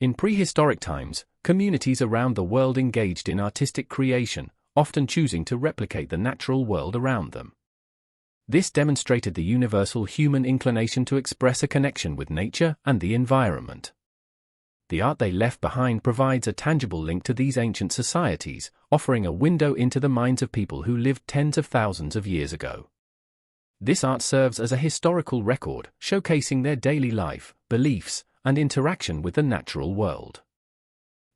In prehistoric times, communities around the world engaged in artistic creation, often choosing to replicate the natural world around them. This demonstrated the universal human inclination to express a connection with nature and the environment. The art they left behind provides a tangible link to these ancient societies, offering a window into the minds of people who lived tens of thousands of years ago. This art serves as a historical record, showcasing their daily life, beliefs, and interaction with the natural world.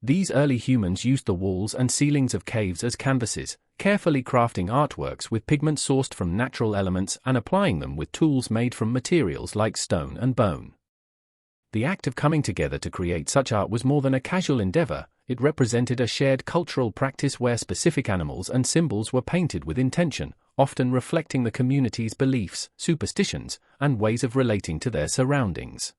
These early humans used the walls and ceilings of caves as canvases, carefully crafting artworks with pigment sourced from natural elements and applying them with tools made from materials like stone and bone. The act of coming together to create such art was more than a casual endeavor. It represented a shared cultural practice where specific animals and symbols were painted with intention, often reflecting the community's beliefs, superstitions, and ways of relating to their surroundings.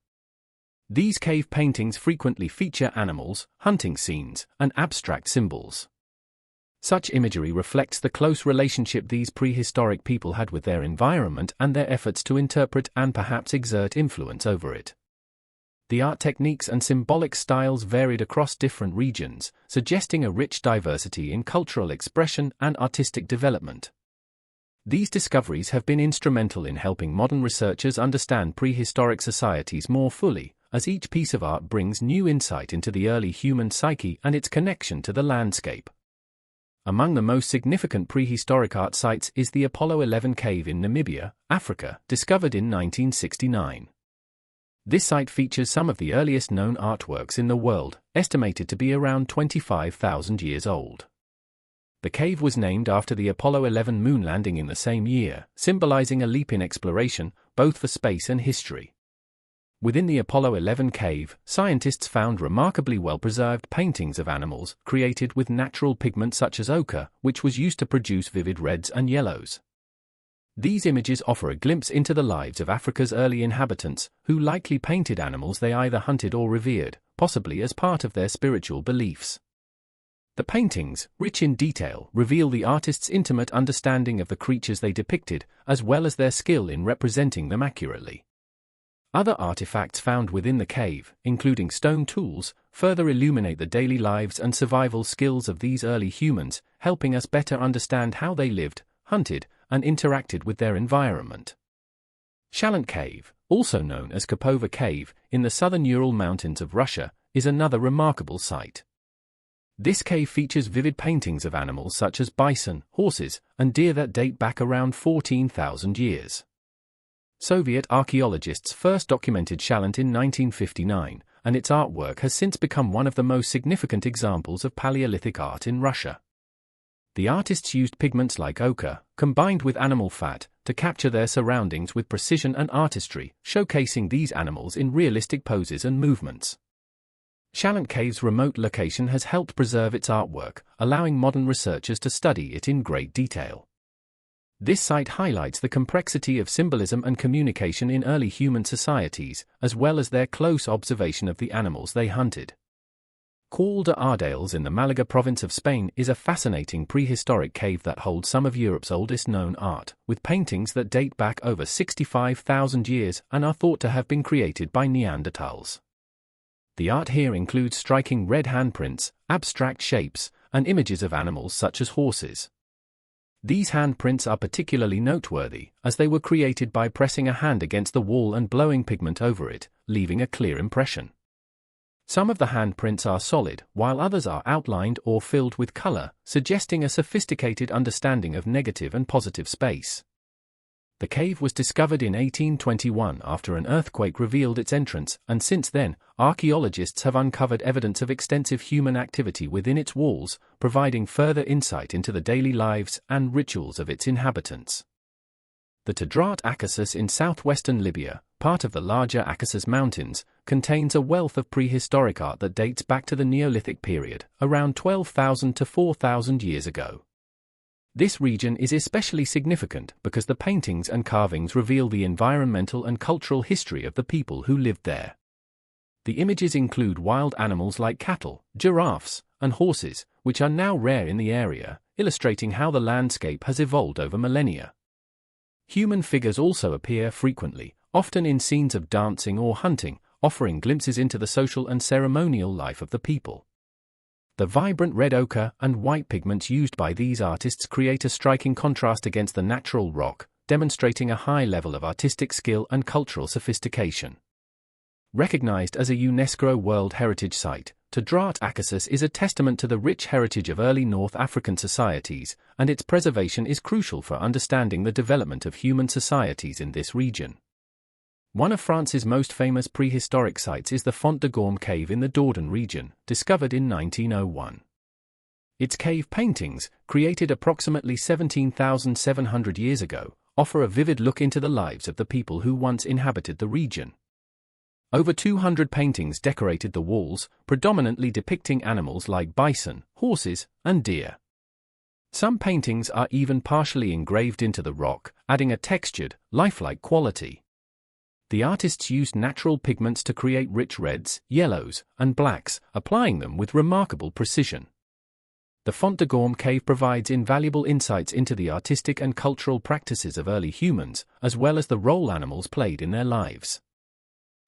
These cave paintings frequently feature animals, hunting scenes, and abstract symbols. Such imagery reflects the close relationship these prehistoric people had with their environment and their efforts to interpret and perhaps exert influence over it. The art techniques and symbolic styles varied across different regions, suggesting a rich diversity in cultural expression and artistic development. These discoveries have been instrumental in helping modern researchers understand prehistoric societies more fully, as each piece of art brings new insight into the early human psyche and its connection to the landscape. Among the most significant prehistoric art sites is the Apollo 11 cave in Namibia, Africa, discovered in 1969. This site features some of the earliest known artworks in the world, estimated to be around 25,000 years old. The cave was named after the Apollo 11 moon landing in the same year, symbolizing a leap in exploration, both for space and history. Within the Apollo 11 cave, scientists found remarkably well-preserved paintings of animals, created with natural pigment such as ochre, which was used to produce vivid reds and yellows. These images offer a glimpse into the lives of Africa's early inhabitants, who likely painted animals they either hunted or revered, possibly as part of their spiritual beliefs. The paintings, rich in detail, reveal the artist's intimate understanding of the creatures they depicted, as well as their skill in representing them accurately. Other artifacts found within the cave, including stone tools, further illuminate the daily lives and survival skills of these early humans, helping us better understand how they lived, hunted, and interacted with their environment. Shalant Cave, also known as Kopova Cave, in the southern Ural Mountains of Russia, is another remarkable site. This cave features vivid paintings of animals such as bison, horses, and deer that date back around 14,000 years. Soviet archaeologists first documented Shalant in 1959, and its artwork has since become one of the most significant examples of Paleolithic art in Russia. The artists used pigments like ochre, combined with animal fat, to capture their surroundings with precision and artistry, showcasing these animals in realistic poses and movements. Shalant Cave's remote location has helped preserve its artwork, allowing modern researchers to study it in great detail. This site highlights the complexity of symbolism and communication in early human societies, as well as their close observation of the animals they hunted. Col de Ardales in the Malaga province of Spain is a fascinating prehistoric cave that holds some of Europe's oldest known art, with paintings that date back over 65,000 years and are thought to have been created by Neanderthals. The art here includes striking red handprints, abstract shapes, and images of animals such as horses. These handprints are particularly noteworthy, as they were created by pressing a hand against the wall and blowing pigment over it, leaving a clear impression. Some of the handprints are solid, while others are outlined or filled with color, suggesting a sophisticated understanding of negative and positive space. The cave was discovered in 1821 after an earthquake revealed its entrance, and since then, archaeologists have uncovered evidence of extensive human activity within its walls, providing further insight into the daily lives and rituals of its inhabitants. The Tadrat Akassus in southwestern Libya, part of the larger Akassus Mountains, contains a wealth of prehistoric art that dates back to the Neolithic period, around 12,000 to 4,000 years ago. This region is especially significant because the paintings and carvings reveal the environmental and cultural history of the people who lived there. The images include wild animals like cattle, giraffes, and horses, which are now rare in the area, illustrating how the landscape has evolved over millennia. Human figures also appear frequently, often in scenes of dancing or hunting, offering glimpses into the social and ceremonial life of the people. The vibrant red ochre and white pigments used by these artists create a striking contrast against the natural rock, demonstrating a high level of artistic skill and cultural sophistication. Recognized as a UNESCO World Heritage Site, Tadrat Akassus is a testament to the rich heritage of early North African societies, and its preservation is crucial for understanding the development of human societies in this region. One of France's most famous prehistoric sites is the Font de Gorme cave in the Dordogne region, discovered in 1901. Its cave paintings, created approximately 17,700 years ago, offer a vivid look into the lives of the people who once inhabited the region. Over 200 paintings decorated the walls, predominantly depicting animals like bison, horses, and deer. Some paintings are even partially engraved into the rock, adding a textured, lifelike quality. The artists used natural pigments to create rich reds, yellows, and blacks, applying them with remarkable precision. The Font de Gorme cave provides invaluable insights into the artistic and cultural practices of early humans, as well as the role animals played in their lives.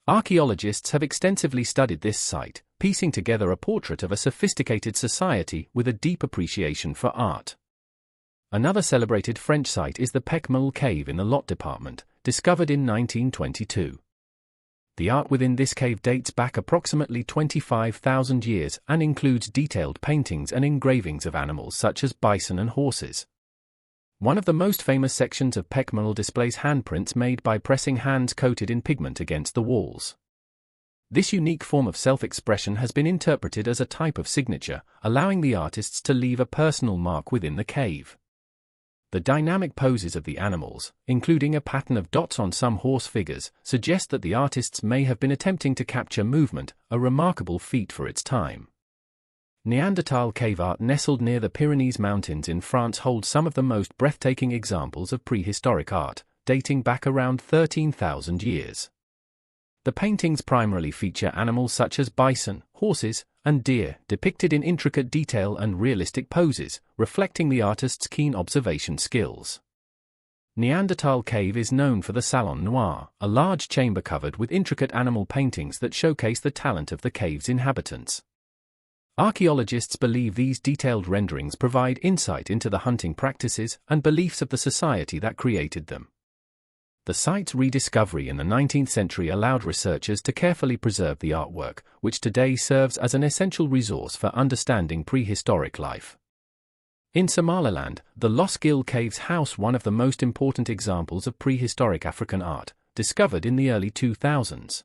Archaeologists have extensively studied this site, piecing together a portrait of a sophisticated society with a deep appreciation for art. Another celebrated French site is the Pecmel cave in the Lot department, discovered in 1922. The art within this cave dates back approximately 25,000 years and includes detailed paintings and engravings of animals such as bison and horses. One of the most famous sections of Pecmel displays handprints made by pressing hands coated in pigment against the walls. This unique form of self-expression has been interpreted as a type of signature, allowing the artists to leave a personal mark within the cave. The dynamic poses of the animals, including a pattern of dots on some horse figures, suggest that the artists may have been attempting to capture movement, a remarkable feat for its time. Neanderthal cave art nestled near the Pyrenees Mountains in France holds some of the most breathtaking examples of prehistoric art, dating back around 13,000 years. The paintings primarily feature animals such as bison, horses, and deer, depicted in intricate detail and realistic poses, reflecting the artist's keen observation skills. Neanderthal cave is known for the Salon Noir, a large chamber covered with intricate animal paintings that showcase the talent of the cave's inhabitants. Archaeologists believe these detailed renderings provide insight into the hunting practices and beliefs of the society that created them. The site's rediscovery in the 19th century allowed researchers to carefully preserve the artwork, which today serves as an essential resource for understanding prehistoric life. In Somaliland, the Los Gil Caves house one of the most important examples of prehistoric African art, discovered in the early 2000s.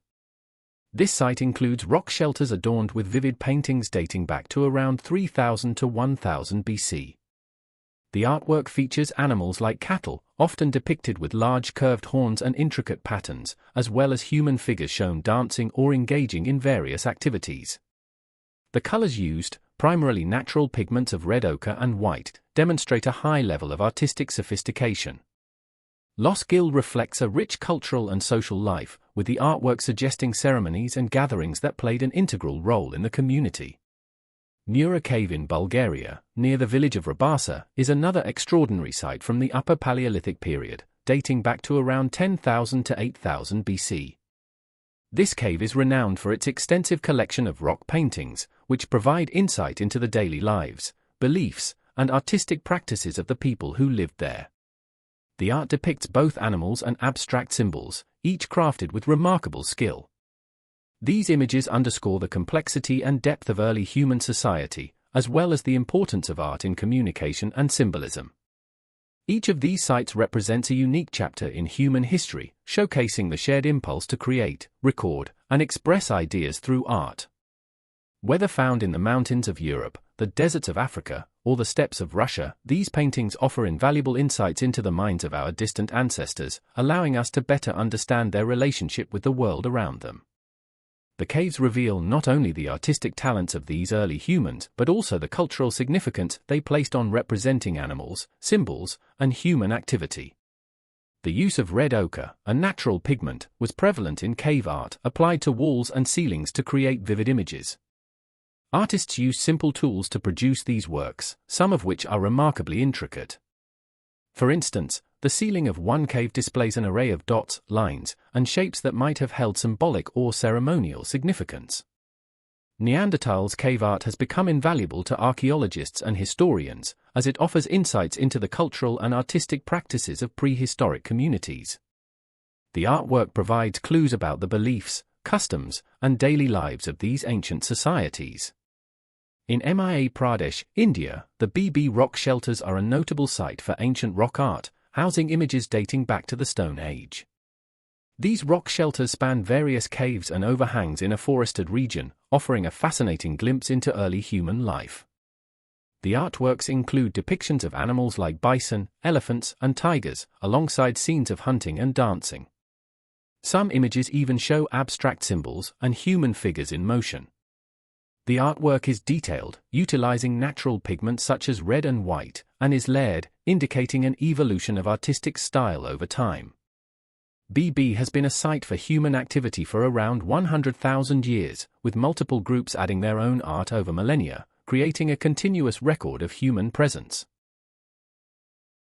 This site includes rock shelters adorned with vivid paintings dating back to around 3000 to 1000 BC. The artwork features animals like cattle, often depicted with large curved horns and intricate patterns, as well as human figures shown dancing or engaging in various activities. The colors used, primarily natural pigments of red ochre and white, demonstrate a high level of artistic sophistication. Los Gil reflects a rich cultural and social life, with the artwork suggesting ceremonies and gatherings that played an integral role in the community. Nura Cave in Bulgaria, near the village of Rabasa, is another extraordinary site from the Upper Paleolithic period, dating back to around 10,000 to 8,000 BC. This cave is renowned for its extensive collection of rock paintings, which provide insight into the daily lives, beliefs, and artistic practices of the people who lived there. The art depicts both animals and abstract symbols, each crafted with remarkable skill. These images underscore the complexity and depth of early human society, as well as the importance of art in communication and symbolism. Each of these sites represents a unique chapter in human history, showcasing the shared impulse to create, record, and express ideas through art. Whether found in the mountains of Europe, the deserts of Africa, or the steppes of Russia, these paintings offer invaluable insights into the minds of our distant ancestors, allowing us to better understand their relationship with the world around them. The caves reveal not only the artistic talents of these early humans, but also the cultural significance they placed on representing animals, symbols, and human activity. The use of red ochre, a natural pigment, was prevalent in cave art, applied to walls and ceilings to create vivid images. Artists used simple tools to produce these works, some of which are remarkably intricate. For instance, the ceiling of one cave displays an array of dots, lines, and shapes that might have held symbolic or ceremonial significance. Neanderthals' cave art has become invaluable to archaeologists and historians, as it offers insights into the cultural and artistic practices of prehistoric communities. The artwork provides clues about the beliefs, customs, and daily lives of these ancient societies. In Madhya Pradesh, India, the BB rock shelters are a notable site for ancient rock art, housing images dating back to the Stone Age. These rock shelters span various caves and overhangs in a forested region, offering a fascinating glimpse into early human life. The artworks include depictions of animals like bison, elephants, and tigers, alongside scenes of hunting and dancing. Some images even show abstract symbols and human figures in motion. The artwork is detailed, utilizing natural pigments such as red and white, and is layered, indicating an evolution of artistic style over time. BB has been a site for human activity for around 100,000 years, with multiple groups adding their own art over millennia, creating a continuous record of human presence.